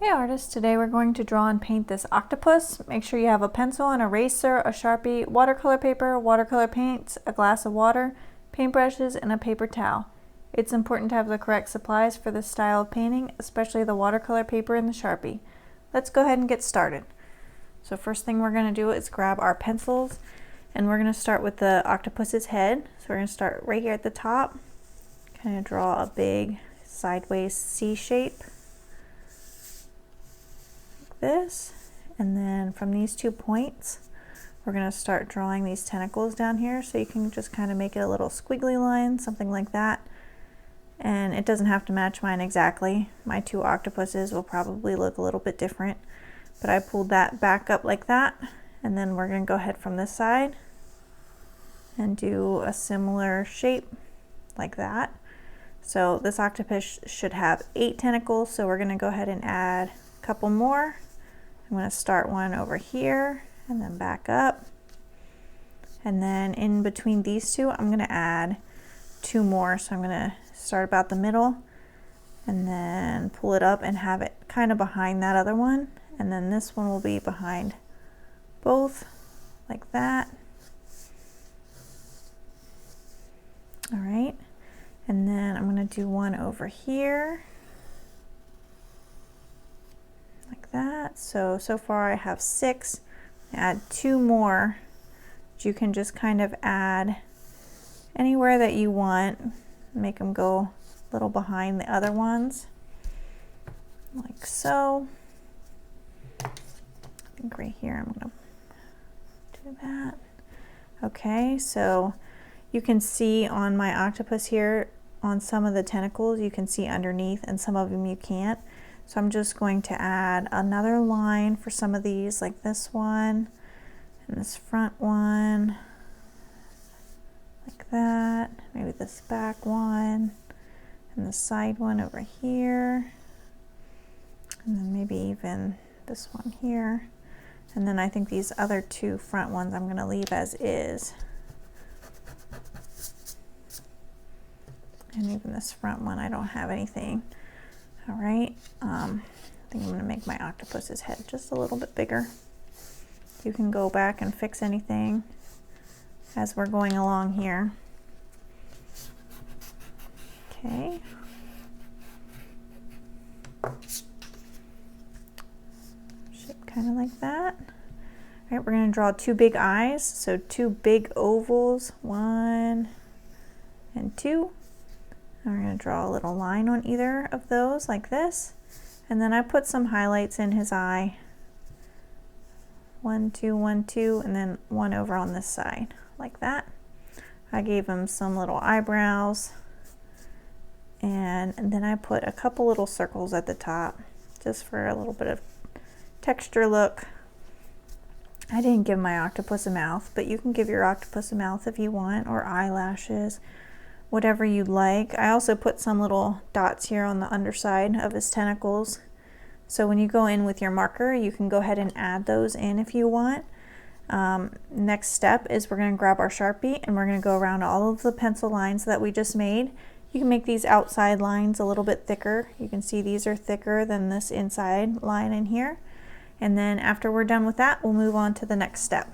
Hey artists, today we're going to draw and paint this octopus. Make sure you have a pencil, an eraser, a Sharpie, watercolor paper, watercolor paints, a glass of water, paintbrushes, and a paper towel. It's important to have the correct supplies for this style of painting, especially the watercolor paper and the Sharpie. Let's go ahead and get started. So first thing we're going to do is grab our pencils, and we're going to start with the octopus's head. So we're going to start right here at the top, kind of draw a big sideways C shape. This, and then from these 2 points we're going to start drawing these tentacles down here, so you can just kind of make it a little squiggly line, something like that. And it doesn't have to match mine exactly. My 2 octopuses will probably look a little bit different, but I pulled that back up like that, and then we're going to go ahead from this side and do a similar shape like that. So this octopus should have 8 tentacles, so we're going to go ahead and add a couple more. I'm going to start one over here and then back up, and then in between these 2 I'm going to add 2 more. So I'm going to start about the middle and then pull it up and have it kind of behind that other one, and then this one will be behind both like that. All right, and then I'm going to do one over here like that. So far I have 6. Add 2 more. You can just kind of add anywhere that you want, make them go a little behind the other ones, like so. I think right here I'm gonna do that. Okay, so you can see on my octopus here, on some of the tentacles you can see underneath, and some of them you can't. So I'm just going to add another line for some of these, like this one and this front one, like that. Maybe this back one and the side one over here, and then maybe even this one here. And then I think these other 2 front ones I'm going to leave as is. And even this front one, I don't have anything. All right, I think I'm going to make my octopus's head just a little bit bigger. You can go back and fix anything as we're going along here. Okay. Shape kind of like that. All right, we're going to draw 2 big eyes, so 2 big ovals, 1 and 2. And we're going to draw a little line on either of those like this, and then I put some highlights in his eye. 1, 2, 1, 2, and then 1 over on this side like that. I gave him some little eyebrows, and then I put a couple little circles at the top just for a little bit of texture look. I didn't give my octopus a mouth, but you can give your octopus a mouth if you want, or eyelashes, whatever you like. I also put some little dots here on the underside of his tentacles. So when you go in with your marker, you can go ahead and add those in if you want. Next step is we're going to grab our Sharpie and we're going to go around all of the pencil lines that we just made. You can make these outside lines a little bit thicker. You can see these are thicker than this inside line in here. And then after we're done with that, we'll move on to the next step.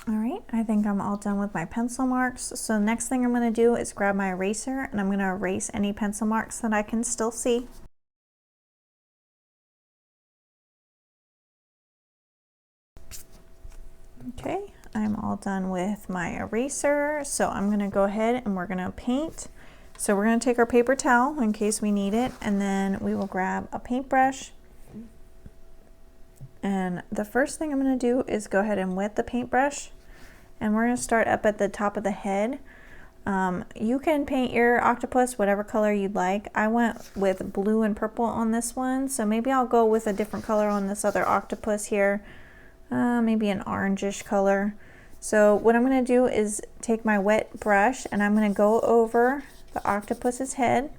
All right, I think I'm all done with my pencil marks. So next thing I'm going to do is grab my eraser, and I'm going to erase any pencil marks that I can still see. Okay, I'm all done with my eraser. So I'm going to go ahead and we're going to paint. So we're going to take our paper towel in case we need it, and then we will grab a paintbrush And the first thing I'm going to do is go ahead and wet the paintbrush, and we're going to start up at the top of the head. You can paint your octopus whatever color you'd like. I went with blue and purple on this one, so maybe I'll go with a different color on this other octopus here, maybe an orangish color. So what I'm going to do is take my wet brush and I'm going to go over the octopus's head.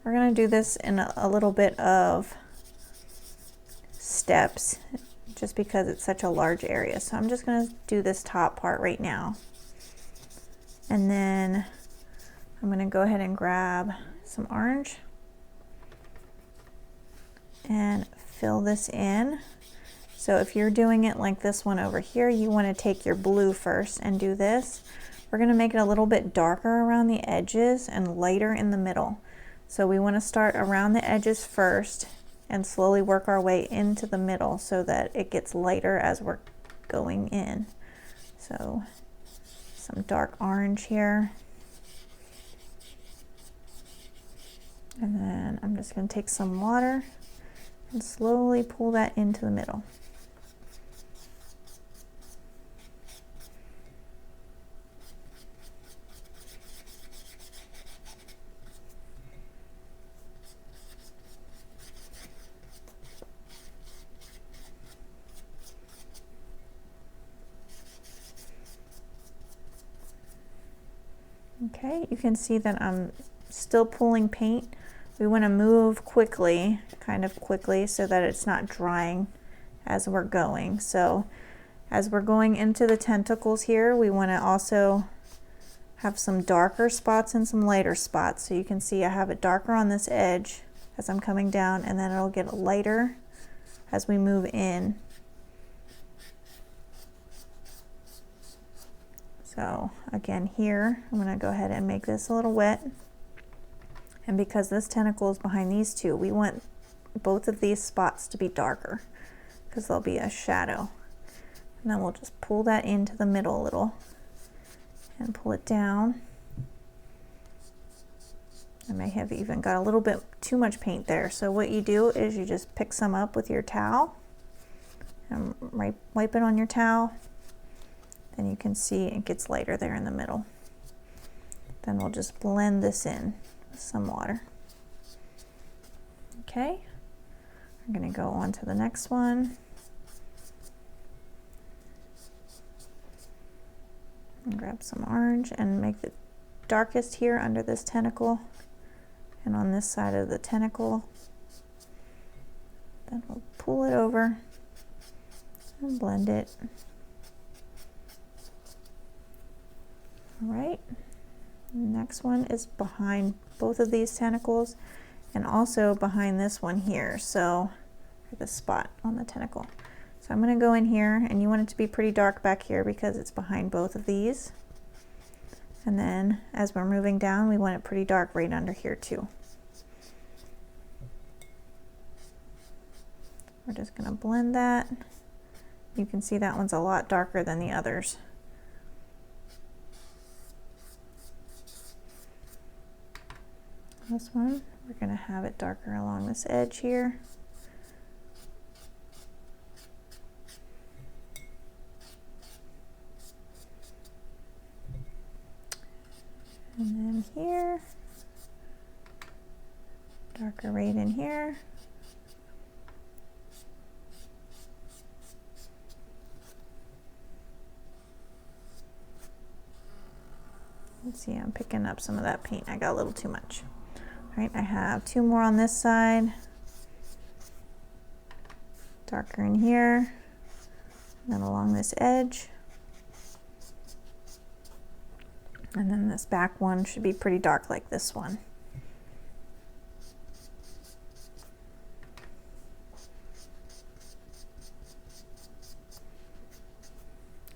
We're going to do this in a little bit of steps just because it's such a large area. So I'm just going to do this top part right now. And then I'm going to go ahead and grab some orange and fill this in. So if you're doing it like this one over here, you want to take your blue first and do this. We're going to make it a little bit darker around the edges and lighter in the middle. So we want to start around the edges first and slowly work our way into the middle so that it gets lighter as we're going in. So some dark orange here. And then I'm just going to take some water and slowly pull that into the middle. Okay, you can see that I'm still pulling paint. We want to move quickly, kind of quickly, so that it's not drying as we're going. So as we're going into the tentacles here, we want to also have some darker spots and some lighter spots. So you can see I have it darker on this edge as I'm coming down, and then it'll get lighter as we move in. So again here, I'm going to go ahead and make this a little wet. And because this tentacle is behind these two, we want both of these spots to be darker because there'll be a shadow. And then we'll just pull that into the middle a little and pull it down. I may have even got a little bit too much paint there. So what you do is you just pick some up with your towel and wipe it on your towel. Then you can see it gets lighter there in the middle. Then we'll just blend this in with some water. Okay, I'm going to go on to the next one. And grab some orange and make the darkest here under this tentacle and on this side of the tentacle. Then we'll pull it over and blend it. All right, next one is behind both of these tentacles and also behind this one here, so this spot on the tentacle. So I'm going to go in here, and you want it to be pretty dark back here because it's behind both of these. And then as we're moving down, we want it pretty dark right under here too. We're just going to blend that. You can see that one's a lot darker than the others. This one, we're going to have it darker along this edge here. And then here, darker right in here. Let's see, I'm picking up some of that paint. I got a little too much. All right, I have two more on this side. Darker in here, and then along this edge. And then this back one should be pretty dark like this one.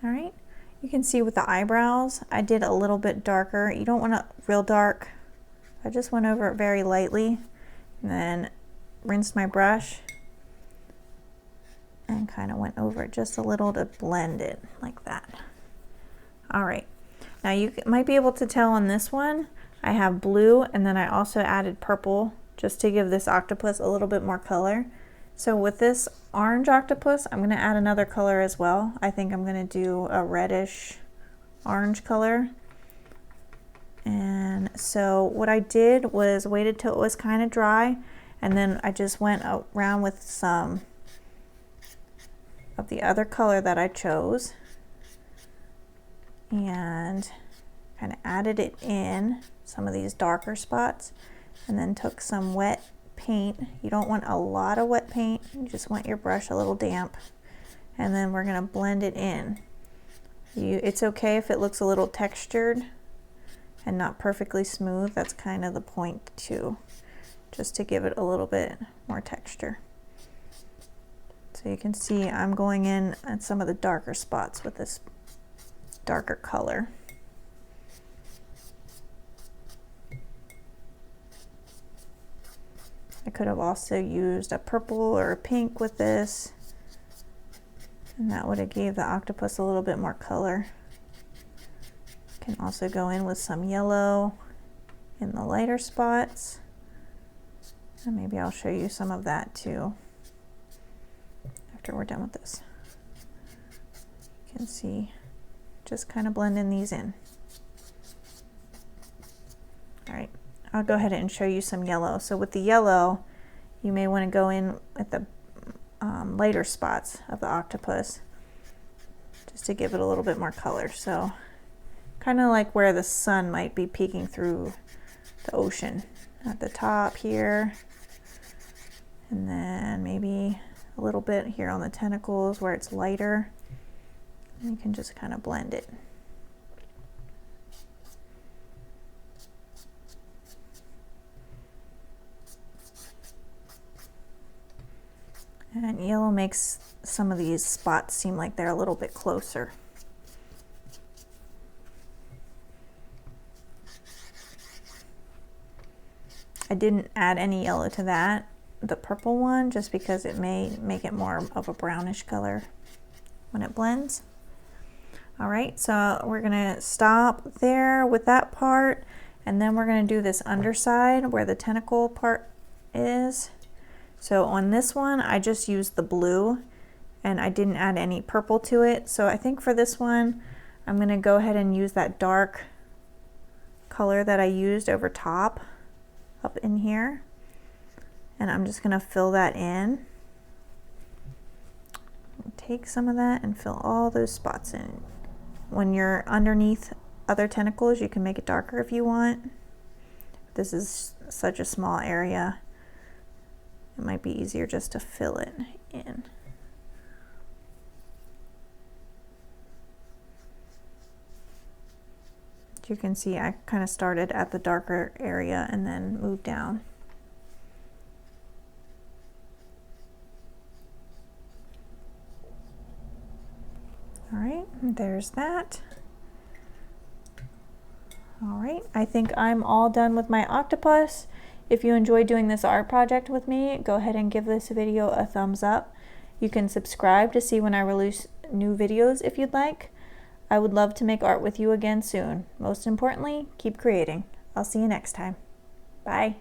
All right, you can see with the eyebrows, I did a little bit darker. You don't want it real dark. I just went over it very lightly and then rinsed my brush and kind of went over it just a little to blend it like that. All right, now you might be able to tell on this one, I have blue and then I also added purple just to give this octopus a little bit more color. So with this orange octopus, I'm going to add another color as well. I think I'm going to do a reddish orange color. And so what I did was waited till it was kind of dry, and then I just went around with some of the other color that I chose and kind of added it in some of these darker spots, and then took some wet paint. You don't want a lot of wet paint, you just want your brush a little damp, and then we're going to blend it in. It's okay if it looks a little textured and not perfectly smooth. That's kind of the point too, just to give it a little bit more texture. So you can see I'm going in at some of the darker spots with this darker color. I could have also used a purple or a pink with this, and that would have gave the octopus a little bit more color. Can also go in with some yellow in the lighter spots, and maybe I'll show you some of that too after we're done with this. You can see, just kind of blending these in. All right, I'll go ahead and show you some yellow. So with the yellow, you may want to go in with the lighter spots of the octopus just to give it a little bit more color. So kind of like where the sun might be peeking through the ocean at the top here, and then maybe a little bit here on the tentacles where it's lighter. And you can just kind of blend it. And yellow makes some of these spots seem like they're a little bit closer. I didn't add any yellow to that, the purple one, just because it may make it more of a brownish color when it blends. All right, so we're gonna stop there with that part, and then we're gonna do this underside where the tentacle part is. So on this one, I just used the blue and I didn't add any purple to it. So I think for this one, I'm gonna go ahead and use that dark color that I used over top up in here, and I'm just gonna fill that in. Take some of that and fill all those spots in. When you're underneath other tentacles, you can make it darker if you want. This is such a small area, it might be easier just to fill it in. You can see I kind of started at the darker area and then moved down. All right, there's that. All right, I think I'm all done with my octopus. If you enjoyed doing this art project with me, go ahead and give this video a thumbs up. You can subscribe to see when I release new videos if you'd like. I would love to make art with you again soon. Most importantly, keep creating. I'll see you next time. Bye.